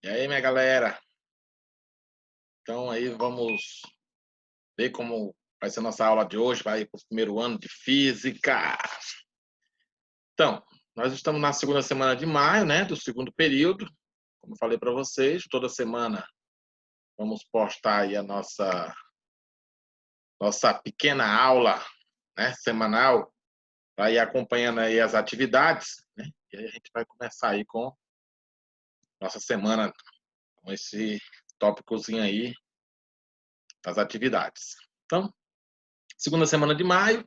E aí, minha galera? Então, aí vamos ver como vai ser a nossa aula de hoje, vai para o primeiro ano de Física. Então, nós estamos na segunda semana de maio, né, do segundo período. Como falei para vocês, toda semana vamos postar aí a nossa pequena aula, né, semanal, para ir acompanhando aí as atividades, né? E aí a gente vai começar aí com nossa semana, com esse tópicozinho aí das atividades. Então, segunda semana de maio,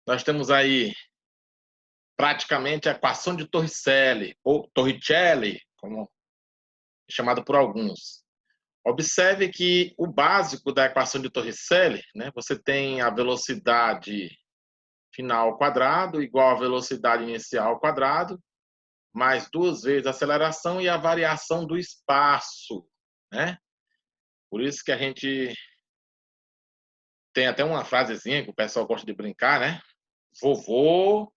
nós temos aí praticamente a equação de Torricelli, ou Torricelli, como é chamado por alguns. Observe que o básico da equação de Torricelli, né, você tem a velocidade final ao quadrado igual à velocidade inicial ao quadrado, mais duas vezes a aceleração e a variação do espaço, né? Por isso que a gente tem até uma frasezinha que o pessoal gosta de brincar, né? Vovô,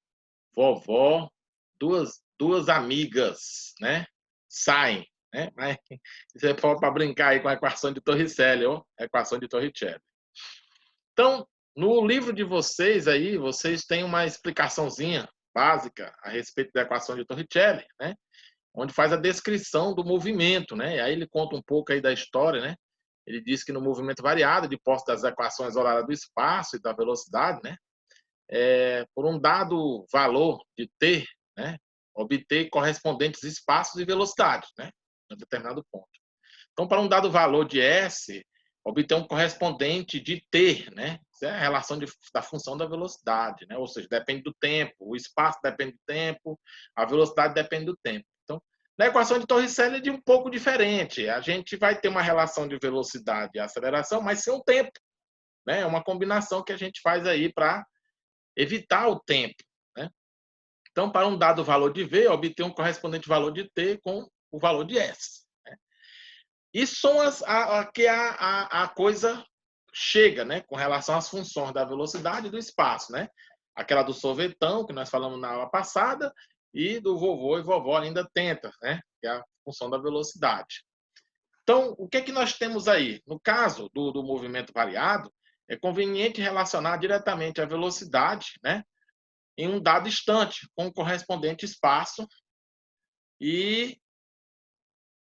vovó, duas amigas, né? Saem, né? Mas você for para brincar aí com a equação de Torricelli, ou equação de Torricelli. Então, no livro de vocês aí, vocês têm uma explicaçãozinha básica a respeito da equação de Torricelli, né? Onde faz a descrição do movimento, né? E aí ele conta um pouco aí da história, né? Ele diz que no movimento variado, de posse das equações horárias do espaço e da velocidade, né? Por um dado valor de t, né, obter correspondentes espaços e velocidades, né, em um determinado ponto. Então, para um dado valor de s, obter um correspondente de t, né, isso é a relação da função da velocidade, né, ou seja, depende do tempo, o espaço depende do tempo, a velocidade depende do tempo. Então, na equação de Torricelli é de um pouco diferente. A gente vai ter uma relação de velocidade e aceleração, mas sem o tempo, né? É uma combinação que a gente faz aí para evitar o tempo, né? Então, para um dado valor de V, obter um correspondente valor de T com o valor de S, né? Isso são a coisa chega, né, com relação às funções da velocidade e do espaço, né? Aquela do sorvetão, que nós falamos na aula passada, e do vovô e vovó ainda tenta, né? Que é a função da velocidade. Então, o que nós temos aí? No caso do movimento variado, é conveniente relacionar diretamente a velocidade, né, em um dado instante, com o correspondente espaço e,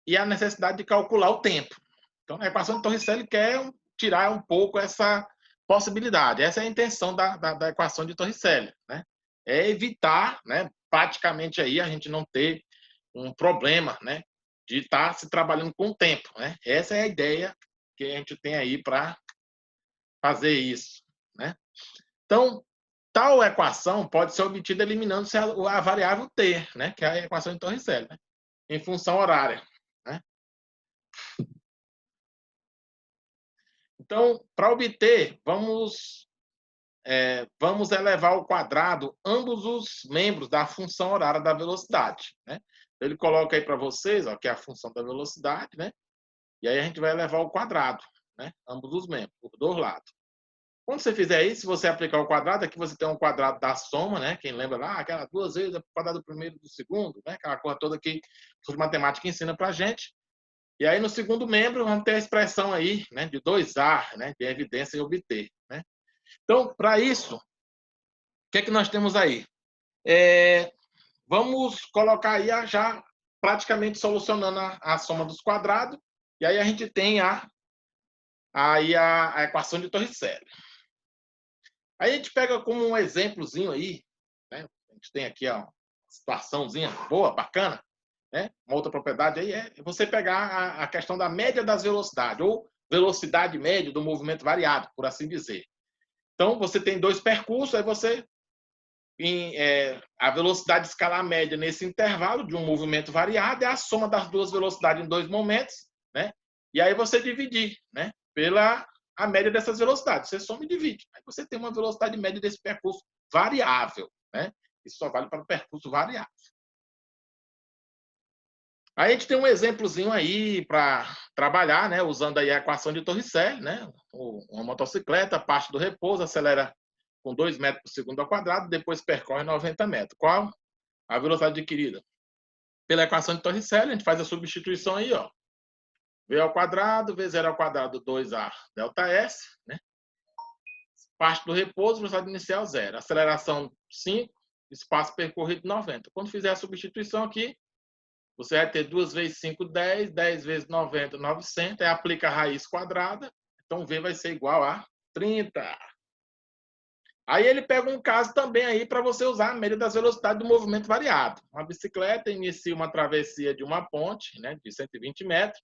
e a necessidade de calcular o tempo. Então, a equação de Torricelli quer tirar um pouco essa possibilidade. Essa é a intenção da equação de Torricelli, né? É evitar, né, praticamente aí a gente não ter um problema, né, de estar se trabalhando com o tempo, né? Essa é a ideia que a gente tem aí para fazer isso, né? Então, tal equação pode ser obtida eliminando a variável t, né, que é a equação de Torricelli, né, em função horária, né? Então, para obter, vamos elevar ao quadrado ambos os membros da função horária da velocidade, né? Ele coloca aí para vocês, ó, que é a função da velocidade, né? E aí a gente vai elevar ao quadrado, né? Ambos os membros, por dois lados. Quando você fizer isso, se você aplicar o quadrado, aqui você tem um quadrado da soma, né? Quem lembra lá, aquela duas vezes o quadrado do primeiro e do segundo, né? Aquela coisa toda que o de matemática ensina para a gente. E aí, no segundo membro, vamos ter a expressão aí, né? De 2A, né? De evidência e obter, né? Então, para isso, o que nós temos aí? Vamos colocar aí já praticamente solucionando a soma dos quadrados. E aí a gente tem a equação de Torricelli. Aí a gente pega como um exemplozinho aí, né? A gente tem aqui ó, uma situaçãozinha boa, bacana, né? Uma outra propriedade aí é você pegar a questão da média das velocidades, ou velocidade média do movimento variado, por assim dizer. Então, você tem dois percursos, aí você a velocidade escalar média nesse intervalo de um movimento variado é a soma das duas velocidades em dois momentos, né? E aí você dividir, né, pela a média dessas velocidades. Você soma e divide. Aí você tem uma velocidade média desse percurso variável, né? Isso só vale para o percurso variável. Aí a gente tem um exemplozinho aí para trabalhar, né, usando aí a equação de Torricelli, né? Uma motocicleta parte do repouso, acelera com 2 metros por segundo ao quadrado, depois percorre 90 metros. Qual a velocidade adquirida? pela equação de Torricelli, a gente faz a substituição aí, ó. V ao quadrado, V0 ao quadrado, 2A delta S, né? Parte do repouso, velocidade inicial 0. Aceleração 5, espaço percorrido 90. Quando fizer a substituição aqui, você vai ter 2 vezes 5, 10, 10 vezes 90, 900, aí aplica a raiz quadrada, então V vai ser igual a 30. Aí ele pega um caso também aí para você usar a média das velocidades do movimento variado. Uma bicicleta inicia uma travessia de uma ponte, né, de 120 metros,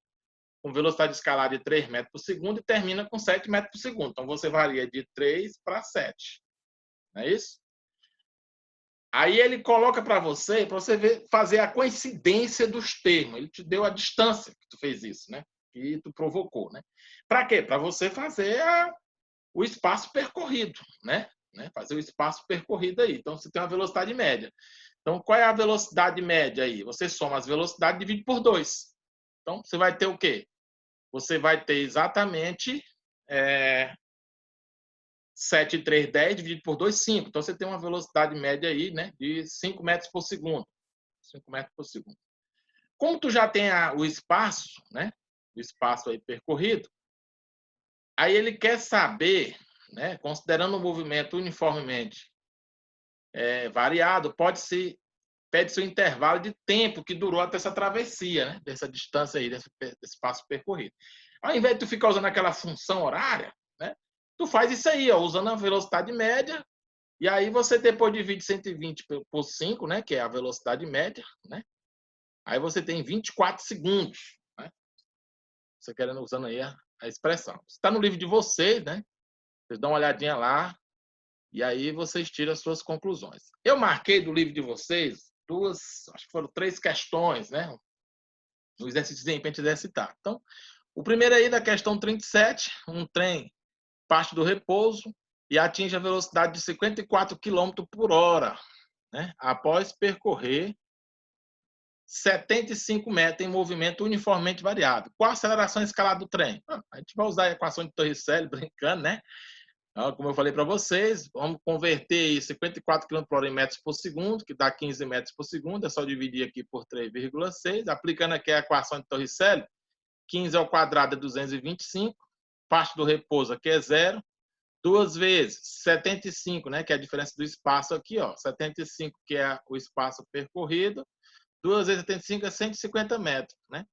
com velocidade escalar de 3 metros por segundo e termina com 7 metros por segundo. Então você varia de 3 para 7. Não é isso? Aí ele coloca para você ver, fazer a coincidência dos termos. Ele te deu a distância que tu fez isso, né? Que tu provocou, né? Para quê? Para você fazer o espaço percorrido, né? Fazer o espaço percorrido aí. Então você tem uma velocidade média. Então qual é a velocidade média aí? Você soma as velocidades e divide por 2. Então você vai ter o quê? Você vai ter exatamente 7, 3, 10 dividido por 2, 5. Então, você tem uma velocidade média aí, né, de 5 metros por segundo. 5 metros por segundo. Como tu já tem o espaço, né, o espaço aí percorrido, aí ele quer saber, né, considerando o movimento uniformemente variado, pede-se o intervalo de tempo que durou até essa travessia, né, dessa distância aí, desse espaço percorrido. Ao invés de tu ficar usando aquela função horária, né, tu faz isso aí, ó, usando a velocidade média, e aí você depois divide 120 por 5, né, que é a velocidade média, né? Aí você tem 24 segundos, né? Você querendo usando aí a expressão. Está no livro de vocês, né? Vocês dão uma olhadinha lá e aí vocês tiram as suas conclusões. Eu marquei do livro de vocês acho que foram 3 questões, né? No exercício para a gente exercitar. Então, o primeiro aí da questão 37, um trem parte do repouso e atinge a velocidade de 54 km por hora, né? Após percorrer 75 metros em movimento uniformemente variado. Qual a aceleração escalar do trem? A gente vai usar a equação de Torricelli, brincando, né? Como eu falei para vocês, vamos converter 54 km por hora em metros por segundo, que dá 15 metros por segundo, é só dividir aqui por 3,6. Aplicando aqui a equação de Torricelli, 15 ao quadrado é 225, parte do repouso aqui é 0, 2 vezes 75, né, que é a diferença do espaço aqui, ó, 75 que é o espaço percorrido, 2 vezes 75 é 150 metros, né?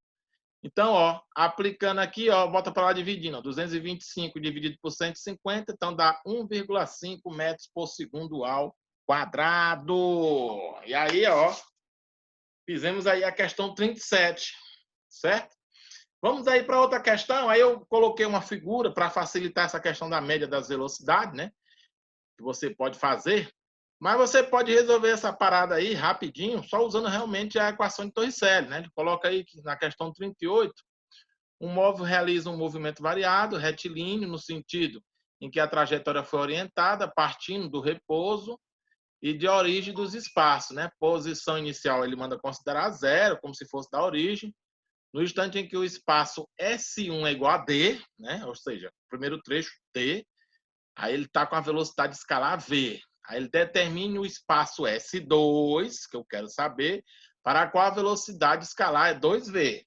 Então, ó, aplicando aqui, ó, volta para lá dividindo, ó, 225 dividido por 150, então dá 1,5 metros por segundo ao quadrado. E aí, ó, fizemos aí a questão 37, certo? Vamos aí para outra questão. Aí eu coloquei uma figura para facilitar essa questão da média das velocidades, né? Que você pode fazer. Mas você pode resolver essa parada aí rapidinho, só usando realmente a equação de Torricelli, né? Ele coloca aí que na questão 38, um móvel realiza um movimento variado, retilíneo, no sentido em que a trajetória foi orientada partindo do repouso e de origem dos espaços, né? Posição inicial ele manda considerar 0, como se fosse da origem. No instante em que o espaço S1 é igual a D, né? Ou seja, o primeiro trecho D, aí ele está com a velocidade escalar V. Aí ele determina o espaço S2, que eu quero saber, para a qual a velocidade escalar é 2V.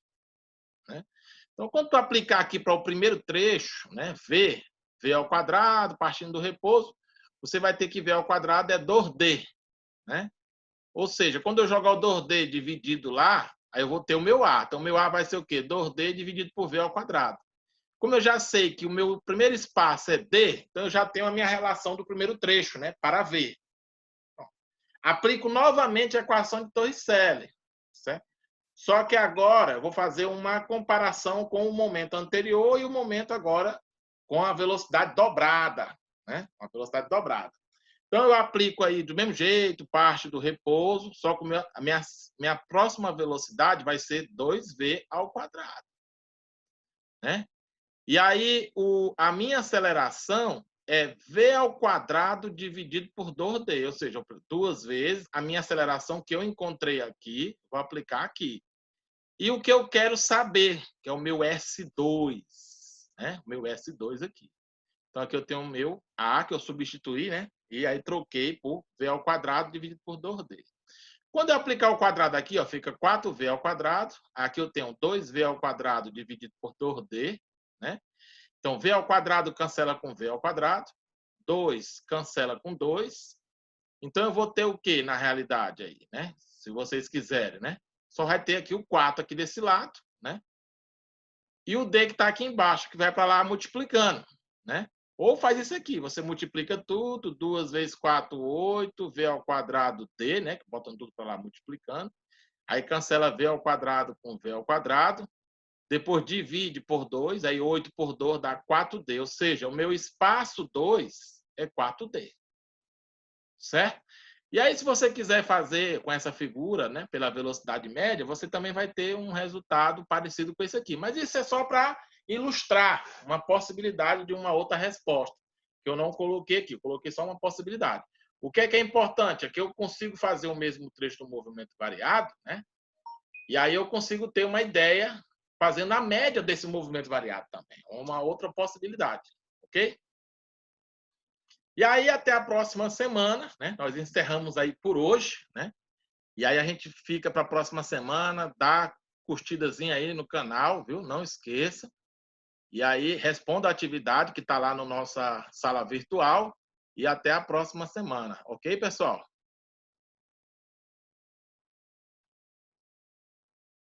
Né? Então, quando tu aplicar aqui para o primeiro trecho, né, V ao quadrado, partindo do repouso, você vai ter que V ao quadrado é 2D. Né? Ou seja, quando eu jogar o 2D dividido lá, aí eu vou ter o meu A. Então, o meu A vai ser o quê? 2D dividido por V ao quadrado. Como eu já sei que o meu primeiro espaço é D, então eu já tenho a minha relação do primeiro trecho, né, para V. Bom, aplico novamente a equação de Torricelli, certo? Só que agora eu vou fazer uma comparação com o momento anterior e o momento agora com a velocidade dobrada, né? A velocidade dobrada. Então eu aplico aí do mesmo jeito, parte do repouso, só que a minha próxima velocidade vai ser 2V ao quadrado, né? E aí, a minha aceleração é V ao quadrado dividido por 2D, ou seja, 2 vezes a minha aceleração que eu encontrei aqui, vou aplicar aqui. E o que eu quero saber, que é o meu S2, né? O meu S2 aqui. Então, aqui eu tenho o meu A, que eu substituí, né? E aí troquei por V ao quadrado dividido por 2D. Quando eu aplicar o quadrado aqui, ó, fica 4v ao quadrado. Aqui eu tenho 2v ao quadrado dividido por 2d, né? Então, v ao quadrado cancela com v ao quadrado. 2 cancela com 2. Então, eu vou ter o quê na realidade aí, né? Se vocês quiserem, né? Só vai ter aqui o 4 aqui desse lado, né? E o d que está aqui embaixo, que vai para lá multiplicando, né? Ou faz isso aqui, você multiplica tudo, 2 vezes 4, 8, v ao quadrado d, né? Botando tudo para lá multiplicando. Aí cancela v ao quadrado com v ao quadrado. Depois divide por 2, aí 8 por 2 dá 4d, ou seja, o meu espaço 2 é 4d. Certo? E aí, se você quiser fazer com essa figura, né, pela velocidade média, você também vai ter um resultado parecido com esse aqui. Mas isso é só para ilustrar uma possibilidade de uma outra resposta, que eu não coloquei aqui, eu coloquei só uma possibilidade. O que é importante? É que eu consigo fazer o mesmo trecho do movimento variado, né? E aí eu consigo ter uma ideia fazendo a média desse movimento variado também. Uma outra possibilidade, ok? E aí, até a próxima semana, né? Nós encerramos aí por hoje, né? E aí a gente fica para a próxima semana, dá curtidazinha aí no canal, viu? Não esqueça. E aí, responda a atividade que está lá na nossa sala virtual. E até a próxima semana, ok, pessoal?